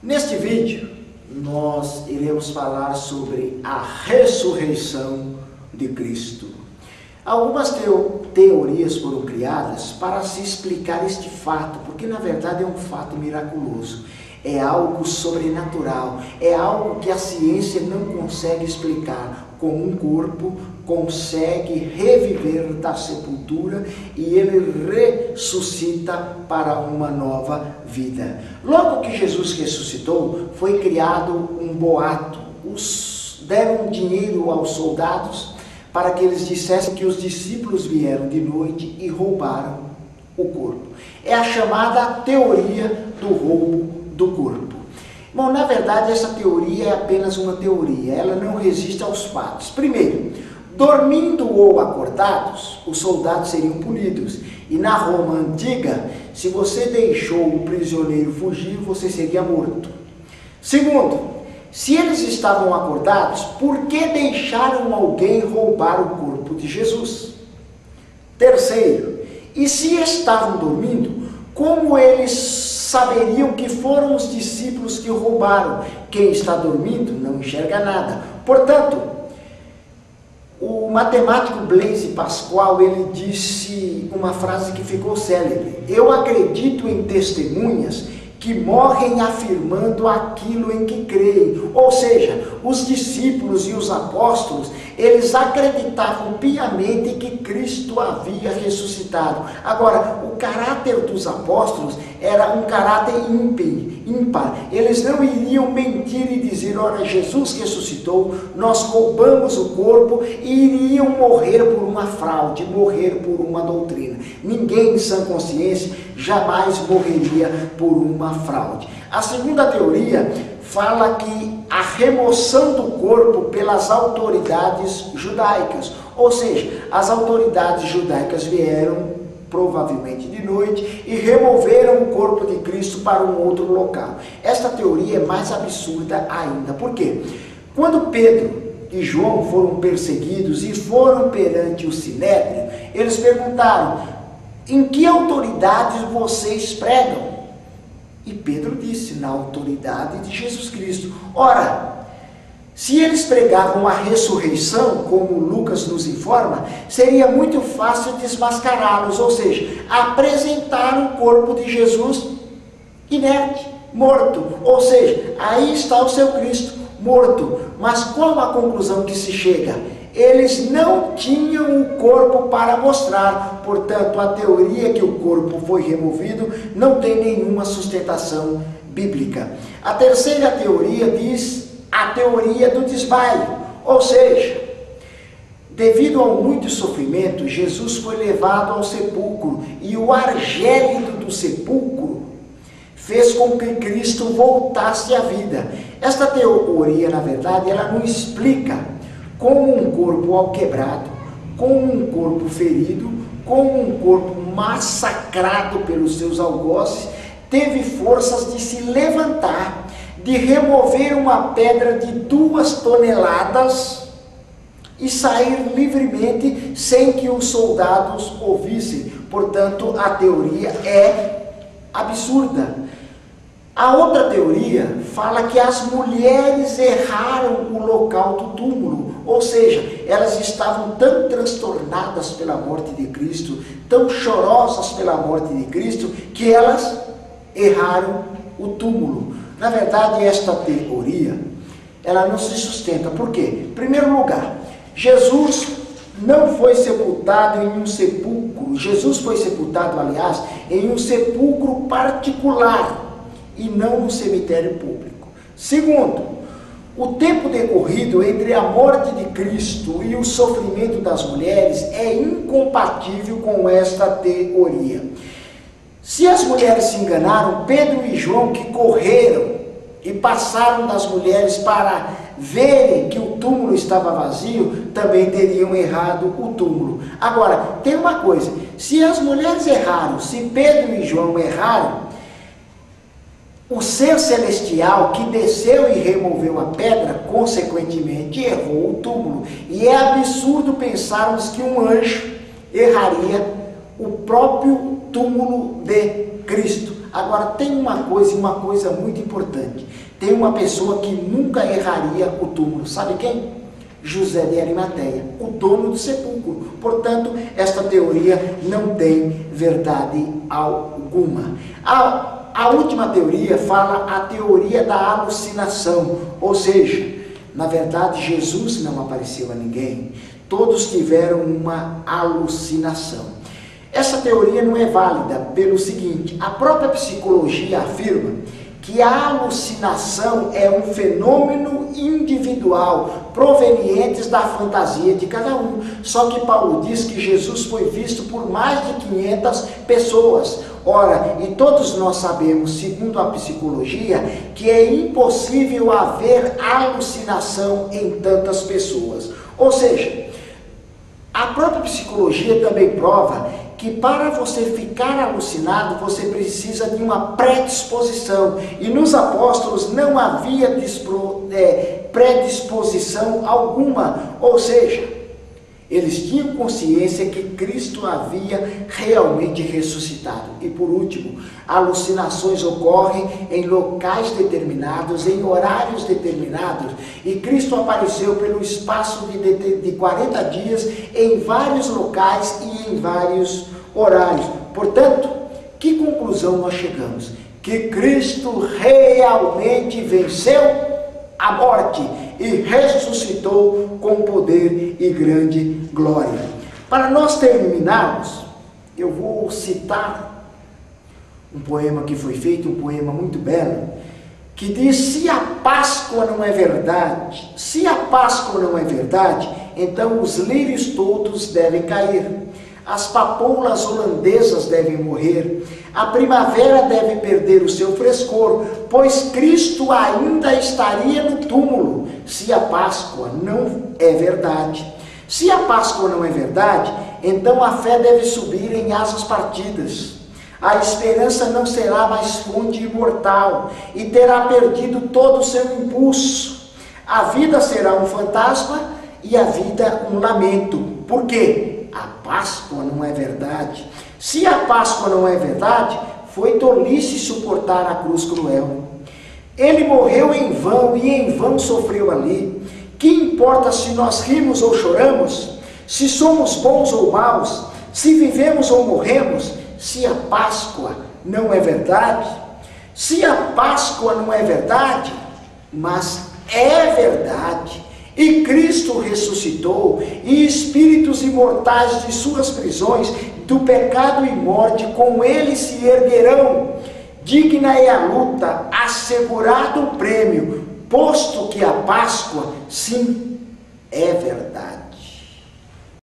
Neste vídeo, nós iremos falar sobre a ressurreição de Cristo. Algumas teorias foram criadas para se explicar este fato, porque na verdade é um fato miraculoso. É algo sobrenatural, é algo que a ciência não consegue explicar, como um corpo consegue reviver da sepultura e ele ressuscita para uma nova vida. Logo que Jesus ressuscitou, foi criado um boato. Deram dinheiro aos soldados para que eles dissessem que os discípulos vieram de noite e roubaram o corpo. É a chamada teoria do roubo do corpo. Bom, na verdade, essa teoria é apenas uma teoria, ela não resiste aos fatos. Primeiro, dormindo ou acordados, os soldados seriam punidos. E na Roma antiga, se você deixou o prisioneiro fugir, você seria morto. Segundo, se eles estavam acordados, por que deixaram alguém roubar o corpo de Jesus? Terceiro, e se estavam dormindo, como eles saberiam que foram os discípulos que roubaram? Quem está dormindo não enxerga nada. Portanto, o matemático Blaise Pascal, ele disse uma frase que ficou célebre: eu acredito em testemunhas que morrem afirmando aquilo em que creem. Ou seja, os discípulos e os apóstolos, eles acreditavam piamente que Cristo havia ressuscitado. Agora, o caráter dos apóstolos era um caráter ímpar. Eles não iriam mentir e dizer: ora, Jesus ressuscitou, nós roubamos o corpo, e iriam morrer por uma fraude, morrer por uma doutrina. Ninguém em sã consciência jamais morreria por uma fraude. A segunda teoria fala que a remoção do corpo pelas autoridades judaicas, ou seja, as autoridades judaicas vieram provavelmente de noite e removeram o corpo de Cristo para um outro local. Esta teoria é mais absurda ainda. Por quê? Quando Pedro e João foram perseguidos e foram perante o Sinédrio, eles perguntaram: em que autoridade vocês pregam? E Pedro disse: na autoridade de Jesus Cristo. Ora, se eles pregavam a ressurreição, como Lucas nos informa, seria muito fácil desmascará-los, ou seja, apresentar o corpo de Jesus inerte, morto. Ou seja, aí está o seu Cristo, morto. Mas qual a conclusão que se chega? Eles não tinham o corpo para mostrar, portanto, a teoria que o corpo foi removido não tem nenhuma sustentação bíblica. A terceira teoria diz a teoria do desmaio, ou seja, devido ao muito sofrimento, Jesus foi levado ao sepulcro e o ar gélido do sepulcro fez com que Cristo voltasse à vida. Esta teoria, na verdade, ela não explica como um corpo alquebrado, como um corpo ferido, como um corpo massacrado pelos seus algozes, teve forças de se levantar, de remover uma pedra de 2 toneladas e sair livremente sem que os soldados ouvissem. Portanto, a teoria é absurda. A outra teoria fala que as mulheres erraram o local do túmulo, ou seja, elas estavam tão transtornadas pela morte de Cristo, tão chorosas pela morte de Cristo, que elas erraram o túmulo. Na verdade, esta teoria, ela não se sustenta. Por quê? Em primeiro lugar, Jesus não foi sepultado em um sepulcro. Jesus foi sepultado, aliás, em um sepulcro particular e não no cemitério público. Segundo, o tempo decorrido entre a morte de Cristo e o sofrimento das mulheres é incompatível com esta teoria. Se as mulheres se enganaram, Pedro e João, que correram e passaram das mulheres para verem que o túmulo estava vazio, também teriam errado o túmulo. Agora, tem uma coisa: se as mulheres erraram, se Pedro e João erraram, o ser celestial que desceu e removeu a pedra, consequentemente, errou o túmulo. E é absurdo pensarmos que um anjo erraria o próprio túmulo de Cristo. Agora tem uma coisa muito importante. Tem uma pessoa que nunca erraria o túmulo. Sabe quem? José de Arimateia, o dono do sepulcro. Portanto, esta teoria não tem verdade alguma. A última teoria fala a teoria da alucinação, ou seja, na verdade Jesus não apareceu a ninguém, todos tiveram uma alucinação. Essa teoria não é válida pelo seguinte: a própria psicologia afirma que a alucinação é um fenômeno individual, proveniente da fantasia de cada um. Só que Paulo diz que Jesus foi visto por mais de 500 pessoas. Ora, e todos nós sabemos, segundo a psicologia, que é impossível haver alucinação em tantas pessoas. Ou seja, a própria psicologia também prova que para você ficar alucinado, você precisa de uma predisposição. E nos apóstolos não havia predisposição alguma. Ou seja, eles tinham consciência que Cristo havia realmente ressuscitado. E por último, alucinações ocorrem em locais determinados, em horários determinados. E Cristo apareceu pelo espaço de 40 dias em vários locais e em vários horários. Portanto, que conclusão nós chegamos? Que Cristo realmente venceu a morte e ressuscitou com poder e grande glória. Para nós terminarmos, eu vou citar um poema que foi feito, um poema muito belo, que diz: se a Páscoa não é verdade, então os lírios todos devem cair, as papoulas holandesas devem morrer, a primavera deve perder o seu frescor, pois Cristo ainda estaria no túmulo, se a Páscoa não é verdade. Se a Páscoa não é verdade, então a fé deve subir em asas partidas. A esperança não será mais fonte imortal e terá perdido todo o seu impulso. A vida será um fantasma e a vida um lamento. Por quê? A Páscoa não é verdade. Se a Páscoa não é verdade, foi tolice suportar a cruz cruel. Ele morreu em vão e em vão sofreu ali. Que importa se nós rimos ou choramos? Se somos bons ou maus? Se vivemos ou morremos? Se a Páscoa não é verdade? Se a Páscoa não é verdade, mas é verdade, e Cristo ressuscitou, e espíritos imortais de suas prisões, do pecado e morte, com ele se erguerão. Digna é a luta, assegurado o prêmio, posto que a Páscoa, sim, é verdade.